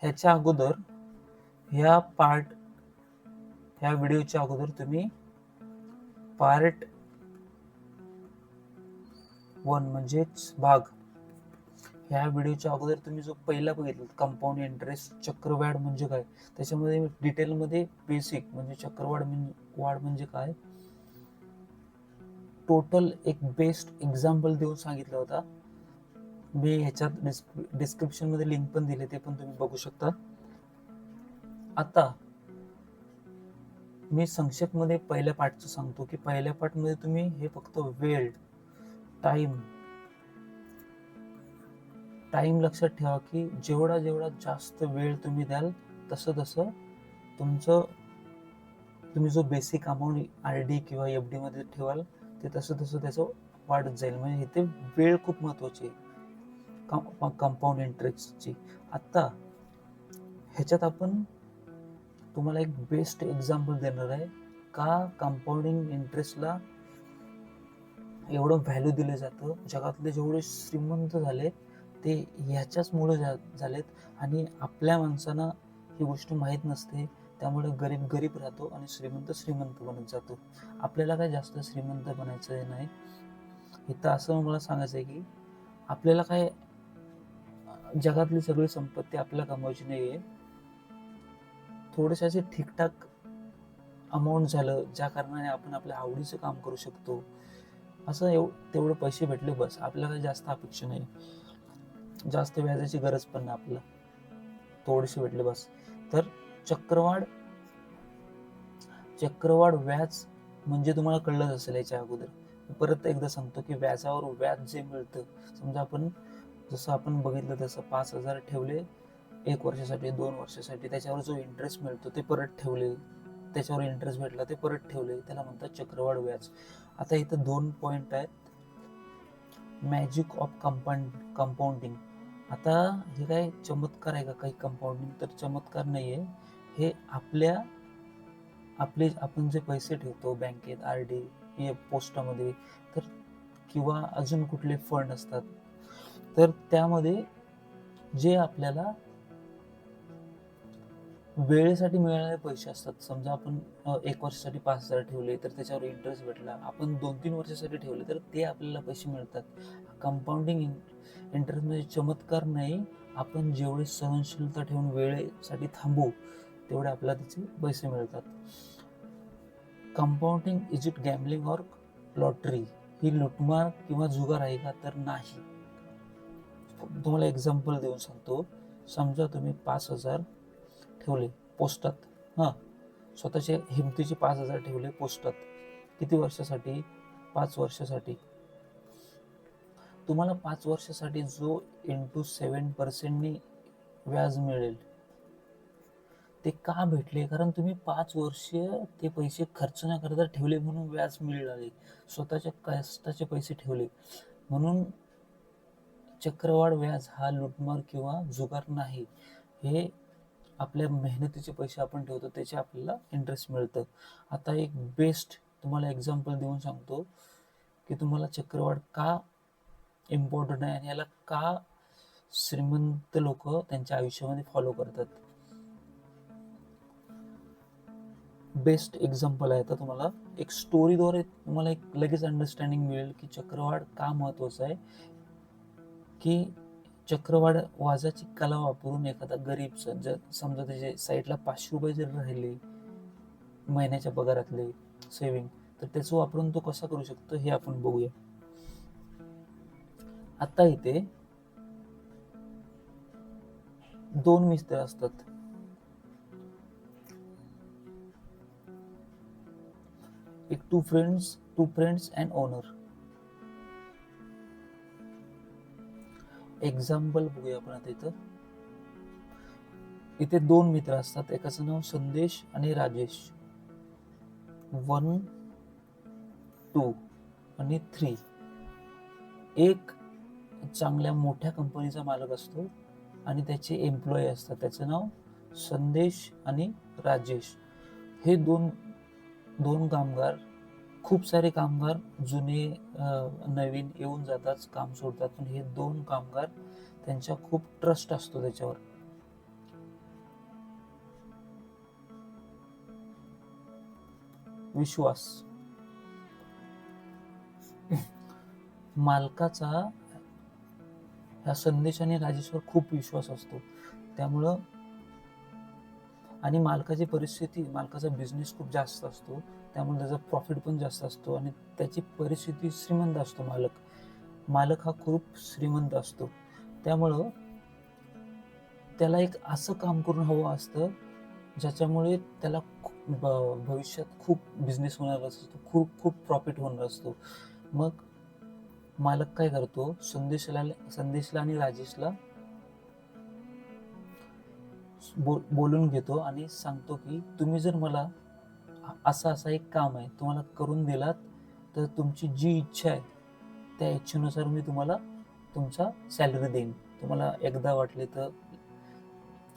ह्याच्या अगोदर ह्या व्हिडिओच्या अगोदर तुम्ही पार्ट 1 म्हणजेच भाग ह्या व्हिडिओच्या अगोदर तुम्ही जो पहिला बघितला कंपाऊंड इंटरेस्ट चक्रवाढ म्हणजे काय, त्याच्यामध्ये डिटेलमध्ये बेसिक म्हणजे चक्रवाढ वाढ म्हणजे काय टोटल एक बेस्ट एक्झाम्पल देऊन सांगितला होता. मी ह्याच्यात डिस्क्रिप्शन मध्ये लिंक पण दिले, ते पण तुम्ही बघू शकता. आता मी संक्षेप मध्ये पहिल्या पार्टचं सांगतो की पहिल्या पार्ट मध्ये तुम्ही हे फक्त वेळ टाइम लक्षात ठेवा की जेवढा जास्त वेळ तुम्ही द्याल तसं तुम्ही जो बेसिक अमाऊंट RD किंवा FD मध्ये ठेवाल ते तसं त्याचं वाढत जाईल. म्हणजे इथे वेळ खूप महत्वाची आहे कंपाऊंड इंटरेस्टची. आता ह्याच्यात आपण तुम्हाला एक बेस्ट एक्झाम्पल देणार आहे का कंपाऊंडिंग इंटरेस्टला एवढं व्हॅल्यू दिलं जातं. जगातले जेवढे श्रीमंत झाले ते ह्याच्याच मुळे झालेत आणि आपल्या माणसांना ही गोष्ट माहीत नसते. त्यामुळे गरीब राहतो आणि श्रीमंत बनत जातो. आपल्याला काय जास्त श्रीमंत बनायचं नाही. इथं असं मला सांगायचं आहे की आपल्याला काय जगातली सगळी संपत्ती आपल्याला कमवायची नाहीये. थोडेसे असे ठीकठाक अमाऊंट झालं ज्या कारणाने आपण आपल्या आवडीचं काम करू शकतो, असं तेवढे पैसे भेटले बस. आपल्याला काही जास्त अपेक्षा नाही, जास्त व्याजाची गरज पण नाही आपल्याला, थोडेसे भेटले बस. तर चक्रवाढ व्याज म्हणजे तुम्हाला कळलंच असेल याच्या अगोदर. परत एकदा सांगतो की व्याजावर व्याज जे मिळतं, समजा जसं आपण बघितलं तसं 5,000 ठेवले 1 वर्षासाठी 2 वर्षासाठी, त्याच्यावर जो इंटरेस्ट मिळतो ते परत ठेवले, त्याच्यावर इंटरेस्ट भेटला ते परत ठेवले, त्याला म्हणतात चक्रवाढ व्याज. आता इथं 2 पॉइंट आहेत. Magic of compounding. आता हे काय चमत्कार आहे का काही कंपाऊंडिंग? तर चमत्कार नाहीये. हे आपण जे पैसे ठेवतो बँकेत, RD, पोस्टामध्ये तर किंवा अजून कुठले फंड असतात, तर त्यामध्ये जे आपल्याला वेळेसाठी मिळणारे पैसे असतात. समजा आपण 1 वर्षासाठी 5,000 ठेवले तर त्याच्यावर इंटरेस्ट भेटला. आपण 2-3 वर्षासाठी ठेवले तर ते आपल्याला पैसे मिळतात. कंपाऊंडिंग इंटरेस्ट म्हणजे चमत्कार नाही. आपण जेवढे सहनशीलता ठेवून वेळेसाठी थांबू तेवढे आपल्याला त्याचे पैसे मिळतात. Compounding is it gambling or lottery? ही लुटमार किंवा जुगार आहे का? तर नाही. तुम्हाला एक्झाम्पल देऊन सांगतो. समजा तुम्ही 5,000 ठेवले पोस्टात, स्वतःच्या हिमतीचे 5,000 ठेवले पोस्टात. किती वर्षासाठी? 5 वर्षासाठी. तुम्हाला 5 वर्षासाठी जो इंटू 7% व्याज मिळेल ते का भेटले? कारण तुम्ही 5 वर्ष ते पैसे खर्च न करता ठेवले म्हणून व्याज मिळाले. स्वतःच्या कष्टाचे पैसे ठेवले म्हणून. चक्रवाढ व्याज हा लुटमार किंवा जुगार नाही. हे आपल्या मेहनतीचे पैसे आपण ठेवतो त्याचे आपल्याला इंटरेस्ट मिळतं. आता एक बेस्ट तुम्हाला एक्झाम्पल देऊन सांगतो की तुम्हाला चक्रवाढ का इम्पॉर्टंट आहे आणि याला का श्रीमंत लोक त्यांच्या आयुष्यामध्ये फॉलो करतात. बेस्ट एक्झाम्पल आहे. तर तुम्हाला एक स्टोरीद्वारे तुम्हाला एक लगेच अंडरस्टँडिंग मिळेल की चक्रवाढ का महत्वाचं आहे. की चक्रवाढ व्याजाची कला वापरून एखादा गरीब समजा त्याच्या साईडला 500 रुपये जर राहिले महिन्याच्या पगारातले सेव्हिंग, तर त्याचं वापरून तो कसा करू शकतो हे आपण बघूया. आता इथे 2 मित्र असतात. एक two friends and owner. Example बघूया आपण आता. इथे 2 मित्र असतात. एकाचं नाव संदेश आणि राजेश. 1, 2 आणि 3. एक चांगल्या मोठ्या कंपनीचा मालक असतो आणि त्याचे एम्प्लॉई असतात. त्याचं नाव संदेश आणि राजेश. हे दोन कामगार, खूप सारे कामगार जुने नवीन येऊन जातात, काम सोडतात, पण हे 2 कामगार त्यांचा खूप ट्रस्ट असतो त्याच्यावर. विश्वास. मालकाचा ह्या संदेश आणि राजेशवर खूप विश्वास असतो. त्यामुळं आणि मालकाची परिस्थिती, मालकाचा बिझनेस खूप जास्त असतो, त्यामुळे त्याचा प्रॉफिट पण जास्त असतो आणि त्याची परिस्थिती श्रीमंत असतो. मालक हा खूप श्रीमंत असतो. त्यामुळं त्याला एक असं काम करून हवं असतं ज्याच्यामुळे त्याला भविष्यात खूप बिझनेस होणार असतो, खूप प्रॉफिट होणार असतो. मग मालक काय करतो, संदेशला आणि राजेशला बोलून घेतो आणि सांगतो की तुम्ही जर मला असं एक काम आहे तुम्हाला करून दिलात तर तुमची जी इच्छा आहे त्या इच्छेनुसार मी तुम्हाला तुमचा सॅलरी देईन. तुम्हाला एकदा वाटले तर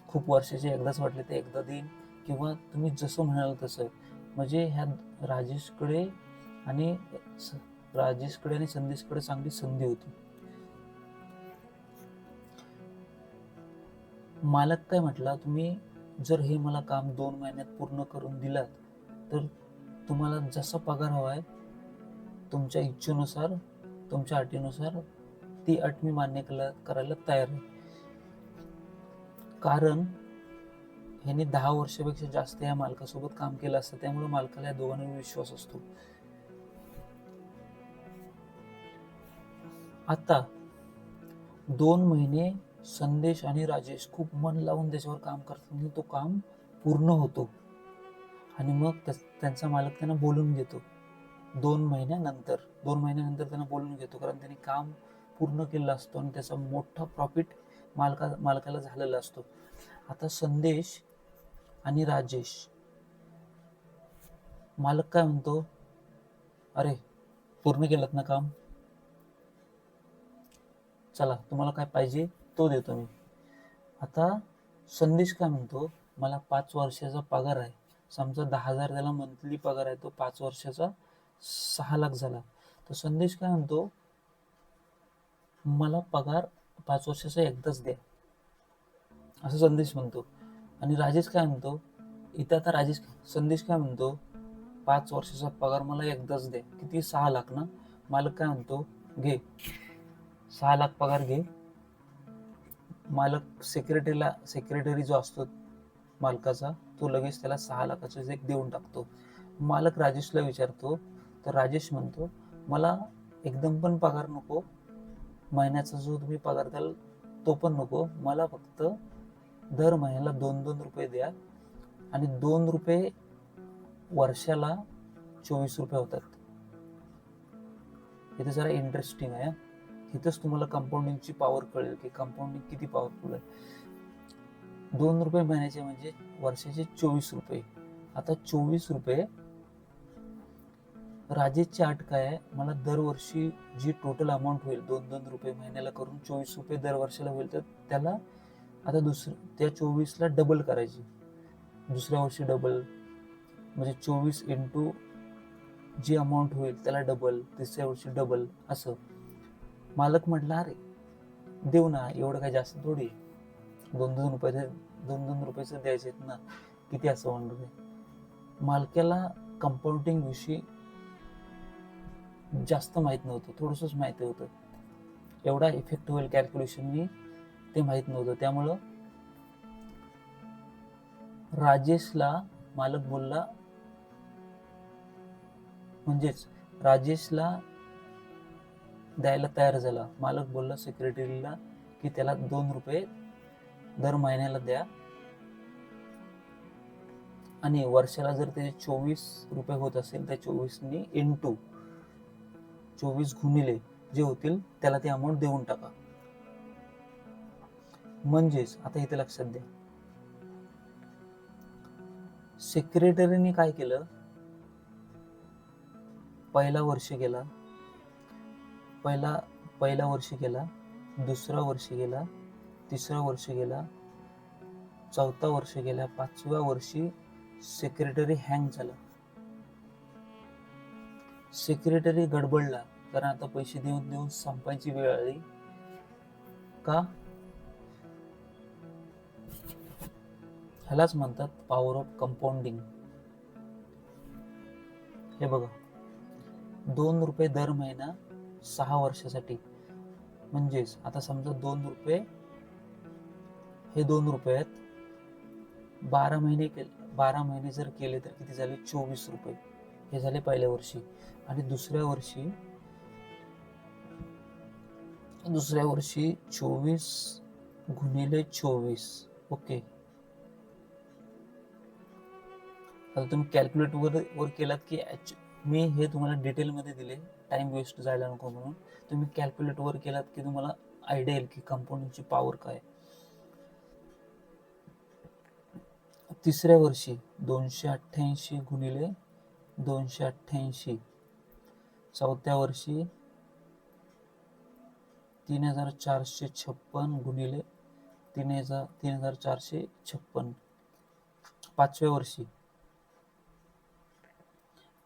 खूप वर्षाचे एकदाच वाटले तर एकदा देईन, किंवा तुम्ही जसं म्हणाल तसं. म्हणजे ह्या राजेशकडे आणि संदेशकडे चांगली संधी होती. मालक काय म्हटला, तुम्ही जर हे मला काम 2 महिन्यात पूर्ण करून दिलात तर तुम्हाला जसा पगार हवा आहे तुमच्या इच्छेनुसार, तुमच्या अटीनुसार ती अट मी मान्य करायला तयार आहे. कारण ह्याने 10 वर्षापेक्षा जास्त या मालकासोबत काम केलं असतं, त्यामुळे मालकाला या दोघांवर विश्वास असतो. आता 2 महिने संदेश आणि राजेश खूप मन लावून त्याच्यावर काम करतात आणि तो काम पूर्ण होतो आणि मग त्यांचा मालक त्यांना बोलून घेतो. 2 महिन्यानंतर त्यांना बोलून घेतो, कारण त्यांनी काम पूर्ण केलं असतो आणि त्याचा मोठा प्रॉफिट मालकाला झालेला असतो. आता संदेश आणि राजेश, मालक काय म्हणतो, अरे पूर्ण केलं ना काम, चला तुम्हाला काय पाहिजे तो देतो मी. आता संदेश काय म्हणतो, मला 5 वर्षाचा पगार आहे, समजा 10,000 त्याला मंथली पगार आहे, तो 5 वर्षाचा 6 लाख झाला. तर संदेश काय म्हणतो, मला पगार 5 वर्षाचा एकदाच द्या, असं संदेश म्हणतो. आणि राजेश काय म्हणतो, इथं आता संदेश काय म्हणतो, 5 वर्षाचा पगार मला एकदाच द्या, किती 6 लाख ना. मालक काय म्हणतो, घे 6 लाख पगार घे. मालक सेक्रेटरी जो असतो मालकाचा, तो लगेच त्याला 6 लाखाचं चेक देऊन टाकतो. मालक राजेशला विचारतो, तर राजेश म्हणतो, मला एकदम पण पगार नको, महिन्याचा जो तुम्ही पगार द्याल तो पण नको, मला फक्त दर महिन्याला 2-2 रुपये द्या, आणि 2 रुपये वर्षाला 24 रुपये होतात. इथे जरा इंटरेस्टिंग आहे. इथंच तुम्हाला कंपाऊंडिंगची पॉवर कळेल की कंपाऊंडिंग किती पॉवरफुल आहे. 2 रुपये महिन्याचे म्हणजे वर्षाचे 24 रुपये. आता 24 रुपये, राजेशची अट काय आहे, मला दरवर्षी जी टोटल अमाऊंट होईल 2-2 रुपये महिन्याला करून 24 रुपये दर वर्षाला होईल, तर त्याला आता त्या 24ला डबल करायची. दुसऱ्या वर्षी डबल, म्हणजे 24 इंटू जी अमाऊंट होईल त्याला डबल, तिसऱ्या वर्षी डबल, असं. मालक म्हटला, अरे देऊ ना, एवढं काही जास्त थोडी, 2-2 रुपयाचं द्यायचे ना, किती असं म्हणणार आहे. मालकाला कंपाऊंडिंग विषयी जास्त माहित नव्हतं, थोडंसंच माहिती होतं. एवढा इफेक्ट होईल कॅल्क्युलेशननी ते माहित नव्हतं. त्यामुळं राजेशला मालक बोलला, म्हणजेच राजेशला द्यायला तयार झाला. मालक बोलला सेक्रेटरीला की त्याला 2 रुपये दर महिन्याला द्या, आणि वर्षाला जर त्याचे 24 रुपये होत असेल तर 24नी इंटू 24 गुणिले जे होतील त्याला ती अमाऊंट देऊन टाका. म्हणजेच आता इथे लक्षात द्या, सेक्रेटरीने काय केलं, पहिला वर्ष गेला, दुसरा वर्ष गेला, तिसरा वर्ष गेला, चौथा वर्ष गेला, 5व्या वर्षी सेक्रेटरी हँग झाला. सेक्रेटरी गडबडला, कारण आता पैसे देऊन संपायची वेळ आली. का? ह्यालाच म्हणतात पॉवर ऑफ कंपाऊंडिंग. हे बघा, 2 रुपये दर महिना 6 वर्षासाठी. म्हणजेच आता समजा 2 रुपये, हे 2 रुपये आहेत, 12 महिने जर केले तर किती झाले? 24 रुपये. हे झाले पहिल्या वर्षी. आणि दुसऱ्या वर्षी 24 गुणिले 24. ओके, आता तुम्ही कॅल्क्युलेट वर केलात की मी हे तुम्हाला डिटेलमध्ये दिले, टाइम वेस्ट जायला नको म्हणून. तुम्ही कॅल्क्युलेट वर केलात की तुम्हाला आयडिया येईल की कंपाऊंडिंगची पॉवर काय. तिसऱ्या वर्षी 288 गुणिले 288. चौथ्या वर्षी 3456 गुणिले 3456. पाचव्या वर्षी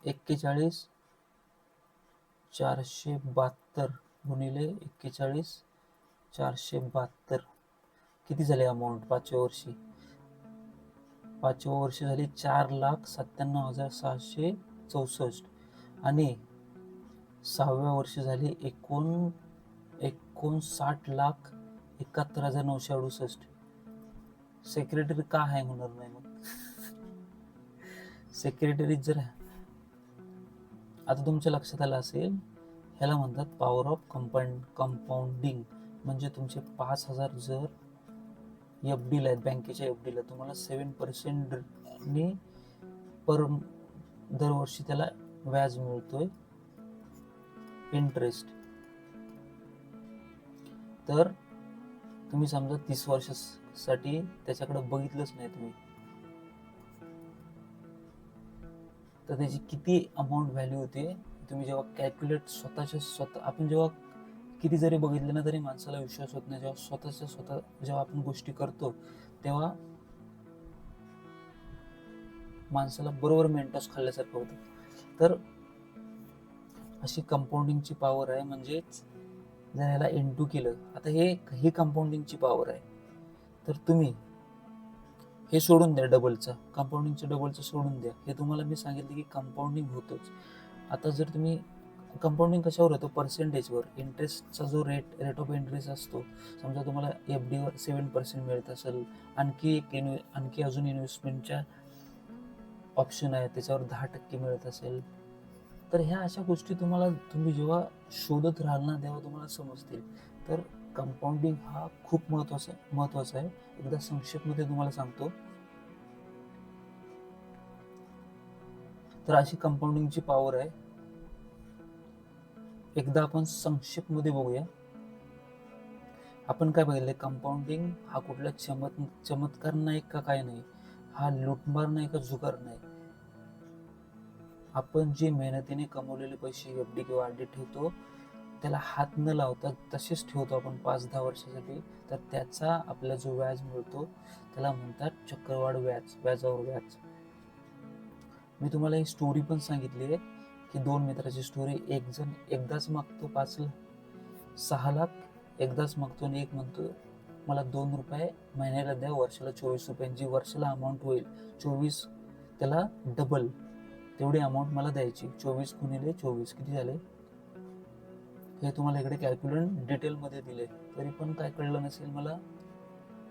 41472 गुणिले 41472. किती झाले अमाऊंट पाचव्या वर्षी? पाचव्या वर्षी झाली 4,97,664. आणि सहाव्या वर्षी झाली 59,71,968. सेक्रेटरी का हँग होणार नाही मग? सेक्रेटरी जर आता तुमच्या लक्षात आलं असेल, ह्याला म्हणतात पॉवर ऑफ कंपाऊंडिंग. म्हणजे तुमचे 5,000 जर एफडीला आहेत, बँकेच्या एफडीला, तुम्हाला 7% दरवर्षी त्याला व्याज मिळतोय, इंटरेस्ट. तर तुम्ही समजा 30 वर्षासाठी त्याच्याकडे बघितलंच नाही तुम्ही, तर त्याची किती अमाऊंट व्हॅल्यू होते तुम्ही जेव्हा कॅल्क्युलेट स्वतः आपण जेव्हा किती जरी बघितलं ना तरी माणसाला विश्वास होत नाही. जेव्हा जेव्हा आपण गोष्टी करतो तेव्हा माणसाला बरोबर मेंटॉस खाल्ल्यासारखं होतं. तर अशी कंपाऊंडिंगची पॉवर आहे. म्हणजेच जर ह्याला इंटू केलं, आता ही कंपाऊंडिंगची पॉवर आहे. तर तुम्ही हे सोडून द्या, कंपाऊंडिंगचं डबलचं सोडून द्या. हे तुम्हाला मी सांगितलं की कंपाऊंडिंग होतोच. आता जर तुम्ही कंपाऊंडिंग कशावर होतं? पर्सेंटेजवर. इंटरेस्टचा जो रेट ऑफ इंटरेस्ट असतो, समजा तुम्हाला एफडीवर 7% मिळत असेल, आणखी अजून इन्व्हेस्टमेंटच्या ऑप्शन आहे त्याच्यावर 10% मिळत असेल, तर ह्या अशा गोष्टी तुम्ही जेव्हा शोधत राहाल ना तेव्हा तुम्हाला समजतील. तर कंपाऊंडिंग हा खूप महत्वाचा आहे. एकदा संक्षेपमध्ये तुम्हाला सांगतो. तर अशी कंपाऊंडिंगची पॉवर आहे. एकदा आपण संक्षेपमध्ये बघूया. आपण काय बघितलंय? कंपाऊंडिंग हा कुठला चमत्कार नाही का, काय नाही. हा लुटमार नाही का, जुगार नाही. आपण जे मेहनतीने कमवलेले पैसे एफडी किंवा आरडी ठेवतो, त्याला हात न लावता तसेच ठेवतो आपण 5-10 वर्षासाठी, तर त्याचा आपला जो व्याज मिळतो त्याला म्हणतात चक्रवाढ व्याज, व्याजावर व्याज. मी तुम्हाला एक स्टोरी पण सांगितली आहे की 2 मित्राची स्टोरी. एक जण एकदाच मागतो 6 लाख, एकदाच मागतो, आणि एक म्हणतो मला 2 रुपये महिन्याला द्या, वर्षाला 24 रुपयांची वर्षाला अमाऊंट होईल. 24 त्याला डबल तेवढी अमाऊंट मला द्यायची. 24 गुणिले 24 किती झाले? हे तुम्हाला इकडे कॅल्क्युलेट डिटेलमध्ये दिले. तरी पण काय कळलं नसेल मला,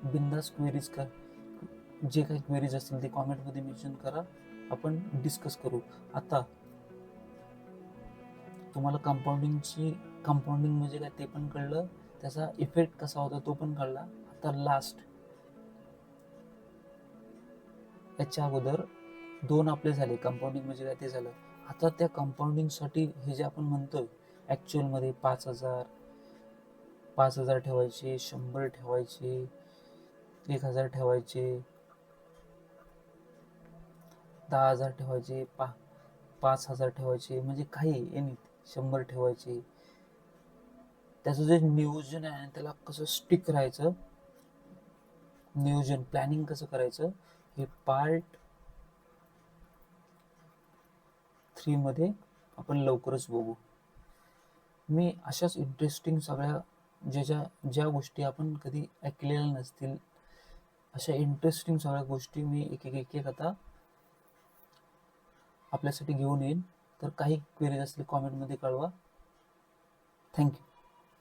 बिंदास क्वेरीज का, जे काही क्वेरीज असतील ते कॉमेंटमध्ये मेन्शन करा, आपण डिस्कस करू. आता तुम्हाला कंपाऊंडिंग म्हणजे काय ते पण कळलं, त्याचा इफेक्ट कसा होता तो पण कळला. आता लास्ट, याच्या अगोदर 2 आपले झाले. कंपाऊंडिंग म्हणजे काय ते झालं. आता त्या कंपाऊंडिंगसाठी हे जे आपण म्हणतोय ॲक्च्युअलमध्ये 5,000 ठेवायचे, 100 ठेवायचे, 1,000 ठेवायचे, 10,000 ठेवायचे, 5,000 ठेवायचे, म्हणजे काही 100 ठेवायचे. त्याचं जे नियोजन आहे त्याला कसं स्टिक राहायचं, नियोजन प्लॅनिंग कसं करायचं, हे पार्ट 3 मध्ये आपण लवकरच बघू. मी अशाच इंटरेस्टिंग सगळ्या ज्या गोष्टी आपण कधी ऐकलेल्या नसतील, अशा इंटरेस्टिंग सगळ्या गोष्टी मी एक एक आता आपल्यासाठी घेऊन येईन. तर काही क्वेरीज असतील कॉमेंटमध्ये कळवा. थँक्यू.